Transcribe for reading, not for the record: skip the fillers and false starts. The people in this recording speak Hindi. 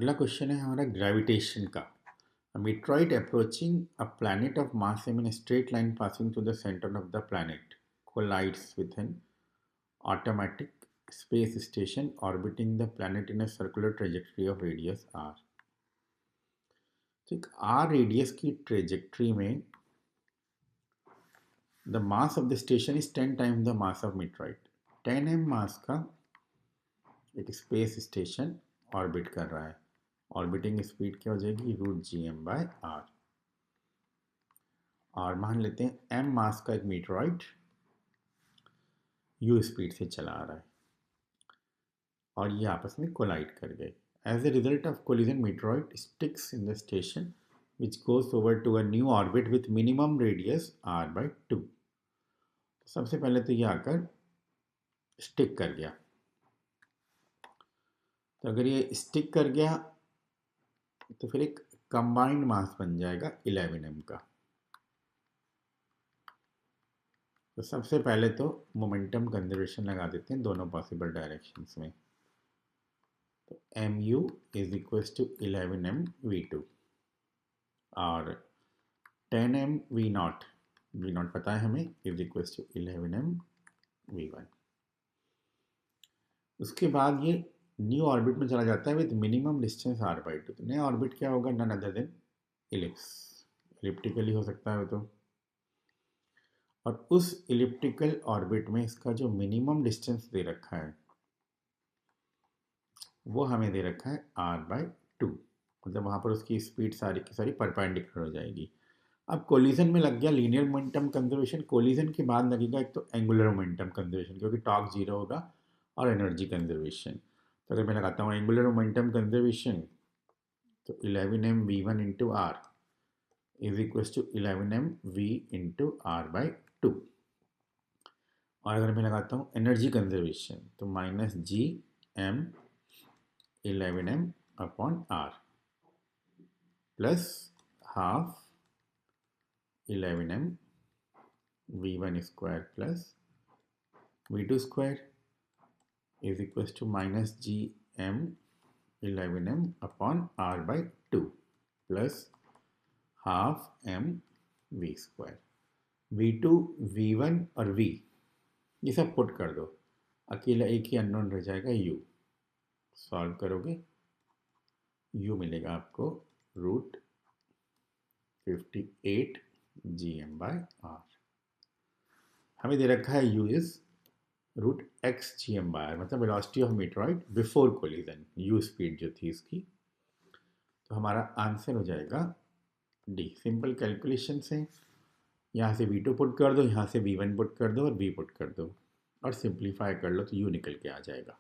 अगला क्वेश्चन है हमारा ग्रेविटेशन का। A meteorite approaching a planet of mass m in a straight line passing through the center of the planet collides with an automatic space station orbiting the planet in a circular trajectory of radius r। ठीक, r रेडियस की ट्रेजेक्ट्री में the mass of the station is 10 times the mass of मीटरॉइड। 10 m मास का एक स्पेस स्टेशन ऑर्बिट कर रहा है। ऑर्बिटिंग स्पीड क्या हो जाएगी? √gm/r। और मान लेते हैं m मास का एक मीटरॉइड u स्पीड से चला आ रहा है और ये आपस में कोलाइड कर गए। As a result of collision meteoroid sticks in the station which goes over to a new orbit with minimum radius r/2। सबसे पहले तो ये आकर स्टिक कर गया। तो अगर ये स्टिक कर गया तो फिर एक कंबाइंड मास बन जाएगा 11 m का। तो सबसे पहले तो मोमेंटम कंजर्वेशन लगा देते हैं दोनों पॉसिबल डायरेक्शंस में। तो mu is equal to 11 m v2 और 10 m v0 पता है हमें, is equal to 11 m v1। उसके बाद ये न्यू ऑर्बिट में चला जाता है विद मिनिमम डिस्टेंस r/2। तो नया ऑर्बिट क्या होगा? None other than ellipse. Elliptically हो सकता है तो, और उस इलिप्टिकल ऑर्बिट में इसका जो मिनिमम डिस्टेंस दे रखा है वो हमें दे रखा है r/2। मतलब वहाँ पर उसकी स्पीड सारी की सारी परपेंडिकुलर हो जाएगी। अब कोलिजन में लग गया लीनियर मोमेंटम कंजर्वेशन। कोलिजन के बाद लगेगा एक तो एंगुलर मोमेंटम कंजर्वेशन, क्योंकि टॉर्क 0 होगा, और एनर्जी कंजर्वेशन। तो अगर मैं लगाता हूँ एंगुलर मोमेंटम कंजर्वेशन तो 11 m v1 into r is equal to 11 m v into r/2। और अगर मैं लगाता हूँ एनर्जी कंजर्वेशन तो -gm 11 m upon r plus half 11 m v1 square plus v2 square is equal to -gm 11 m upon r/2 plus half m v square. v2 v1 और v ये सब पुट कर दो, अकेला एक ही अननोन रह जाएगा u। सॉल्व करोगे u मिलेगा आपको √58 gm/r। हमें दे रखा है u इज √x gm/r, मतलब velocity of meteoroid before collision, u speed जो थी इसकी। तो हमारा आंसर हो जाएगा डी। सिंपल कैलकुलेशन से यहाँ से v2 पुट कर दो, यहाँ से v1 पुट कर दो और v पुट कर दो और सिंप्लीफाई कर लो तो u निकल के आ जाएगा।